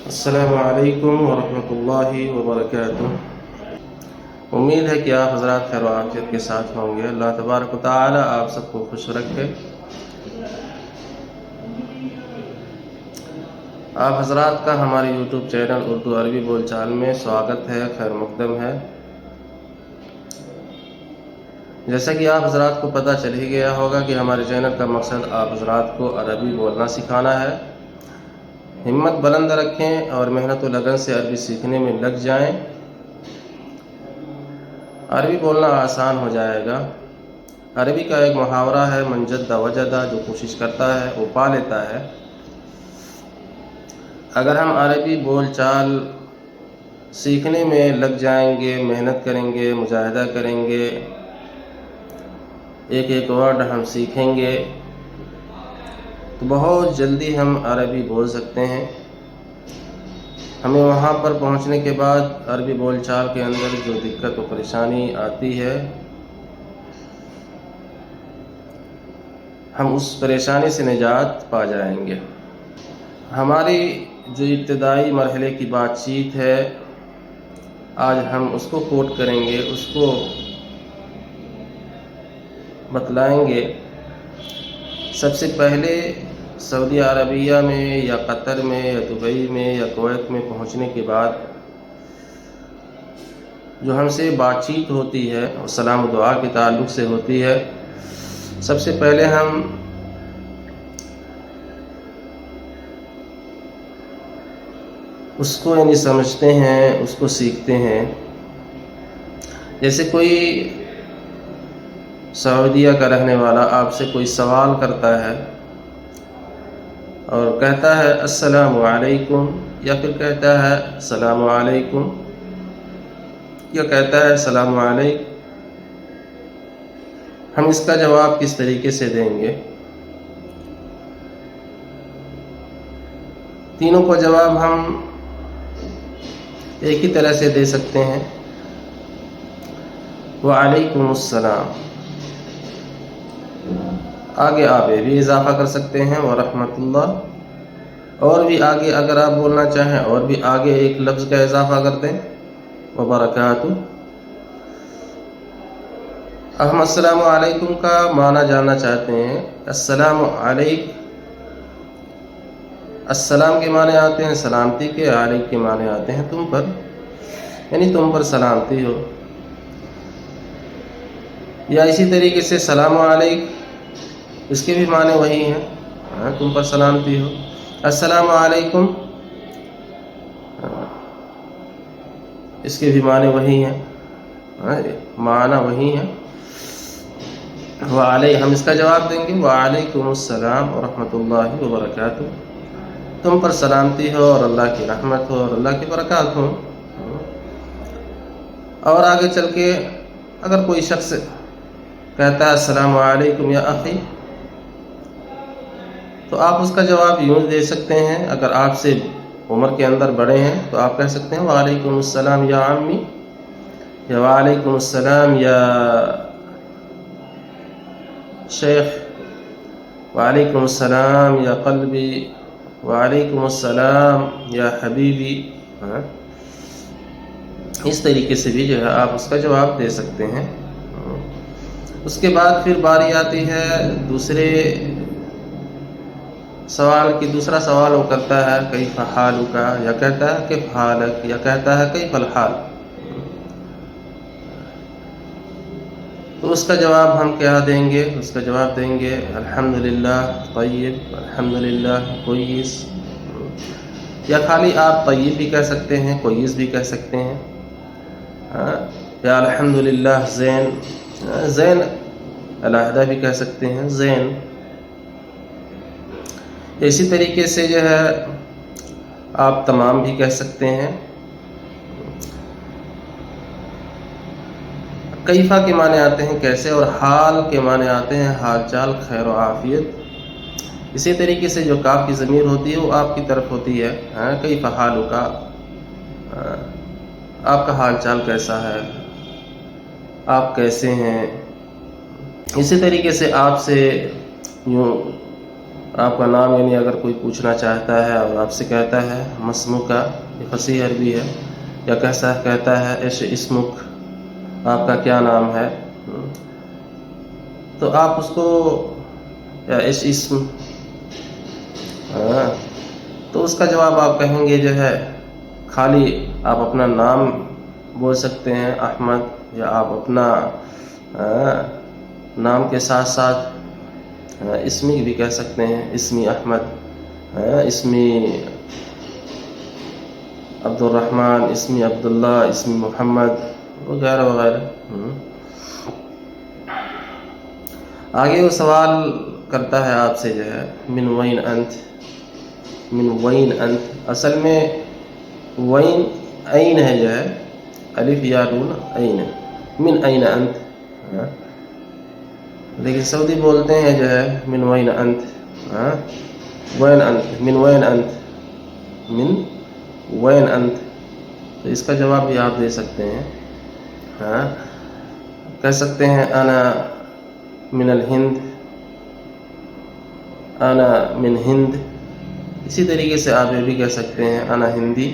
السلام علیکم ورحمۃ اللہ وبرکاتہ۔ امید ہے کہ آپ حضرات خیر و عافیت کے ساتھ ہوں گے۔ اللہ تبارک و تعالی آپ سب کو خوش رکھے۔ آپ حضرات کا ہمارے یوٹیوب چینل اردو عربی بول چال میں سواگت ہے، خیر مقدم ہے۔ جیسا کہ آپ حضرات کو پتہ چل ہی گیا ہوگا کہ ہمارے چینل کا مقصد آپ حضرات کو عربی بولنا سکھانا ہے۔ ہمت بلند رکھیں اور محنت و لگن سے عربی سیکھنے میں لگ جائیں، عربی بولنا آسان ہو جائے گا۔ عربی کا ایک محاورہ ہے، من جد وجد، جو کوشش کرتا ہے وہ پا لیتا ہے۔ اگر ہم عربی بول چال سیکھنے میں لگ جائیں گے، محنت کریں گے، مجاہدہ کریں گے، ایک ایک ورڈ ہم سیکھیں گے تو بہت جلدی ہم عربی بول سکتے ہیں۔ ہمیں وہاں پر پہنچنے کے بعد عربی بول چال کے اندر جو دقت و پریشانی آتی ہے، ہم اس پریشانی سے نجات پا جائیں گے۔ ہماری جو ابتدائی مرحلے کی بات چیت ہے، آج ہم اس کو کوٹ کریں گے، اس کو بتلائیں گے۔ سب سے پہلے سعودی عربیہ میں یا قطر میں یا دبئی میں یا کویت میں پہنچنے کے بعد جو ہم سے بات چیت ہوتی ہے وہ سلام و دعا کے تعلق سے ہوتی ہے۔ سب سے پہلے ہم اس کو سمجھتے ہیں، اس کو سیکھتے ہیں۔ جیسے کوئی سعودیہ کا رہنے والا آپ سے کوئی سوال کرتا ہے اور کہتا ہے السلام علیکم، یا پھر کہتا ہے السلام علیکم، یا کہتا ہے السلام علیکم، ہم اس کا جواب کس طریقے سے دیں گے؟ تینوں کو جواب ہم ایک ہی طرح سے دے سکتے ہیں، وعلیکم السلام۔ آگے آپ یہ بھی اضافہ کر سکتے ہیں ورحمۃ اللہ، اور بھی آگے اگر آپ بولنا چاہیں اور بھی آگے ایک لفظ کا اضافہ کر دیں، وبرکاتہ۔ اب ہم السلام علیکم کا معنی جاننا چاہتے ہیں۔ السلام علیکم، السلام کے معنی آتے ہیں سلامتی کے، علیک کے معنی آتے ہیں تم پر، یعنی تم پر سلامتی ہو۔ یا اسی طریقے سے سلام علیکم، اس کے بھی معنی وہی ہیں، تم پر سلامتی ہو۔ السلام علیکم، اس کے بھی معنی وہی ہیں، معنی وہی ہیں۔ ہم اس کا جواب دیں گے وعلیکم السلام ورحمۃ اللہ وبرکاتہ، تم پر سلامتی ہو اور اللہ کی رحمت ہو اور اللہ کی برکات ہو۔ اور آگے چل کے اگر کوئی شخص کہتا ہے السلام علیکم یا اخی، تو آپ اس کا جواب یوں دے سکتے ہیں۔ اگر آپ سے عمر کے اندر بڑے ہیں تو آپ کہہ سکتے ہیں وعلیکم السلام یا عمی، یا وعلیکم السلام یا شیخ، وعلیکم السلام یا قلبی، وعلیکم السلام یا حبیبی۔ اس طریقے سے بھی جو ہے آپ اس کا جواب دے سکتے ہیں۔ اس کے بعد پھر باری آتی ہے دوسرے سوال کی۔ دوسرا سوال وہ کرتا ہے کیف حالک، یا کہتا ہے کیف حالک، یا کہتا ہے کیف الحال، تو اس کا جواب ہم کیا دیں گے؟ اس کا جواب دیں گے الحمدللہ طیب، الحمدللہ کویس، یا خالی آپ طیب بھی کہہ سکتے ہیں، کویس بھی کہہ سکتے ہیں، یا الحمدللہ زین، زین علیحدہ بھی کہہ سکتے ہیں، زین۔ اسی طریقے سے جو ہے آپ تمام بھی کہہ سکتے ہیں۔ کیفہ کے معنی آتے ہیں کیسے، اور حال کے معنی آتے ہیں حال چال، خیر و عافیت۔ اسی طریقے سے جو کاف کی ضمیر ہوتی ہے وہ آپ کی طرف ہوتی ہے، کیفہ حالک، آپ کا حال چال کیسا ہے، آپ کیسے ہیں۔ اسی طریقے سے آپ سے یوں آپ کا نام یعنی اگر کوئی پوچھنا چاہتا ہے اور آپ سے کہتا ہے مسموکا، یہ فصیح عربی ہے، یا کہتا ہے ایش اسمک، آپ کا کیا نام ہے، تو آپ اس کو یا ایش اسم، تو اس کا جواب آپ کہیں گے جو ہے خالی آپ اپنا نام بول سکتے ہیں احمد، یا آپ اپنا نام کے ساتھ ساتھ اسمی بھی کہہ سکتے ہیں، اسمی احمد، اسمی عبد الرحمن، اسمی عبداللہ، اسمی محمد وغیرہ وغیرہ۔ آگے وہ سوال کرتا ہے آپ سے جو ہے من وین انت، من وین انت، اصل میں وین عین ہے جو ہے، الف یا نون عین، من این انت، لیکن سعودی بولتے ہیں جو ہے من وین انت، وین انت، من وین انت، من وین انت، تو اس کا جواب بھی آپ دے سکتے ہیں، کہہ سکتے ہیں انا من الہند، انا من ہند، اسی طریقے سے آپ یہ بھی کہہ سکتے ہیں انا ہندی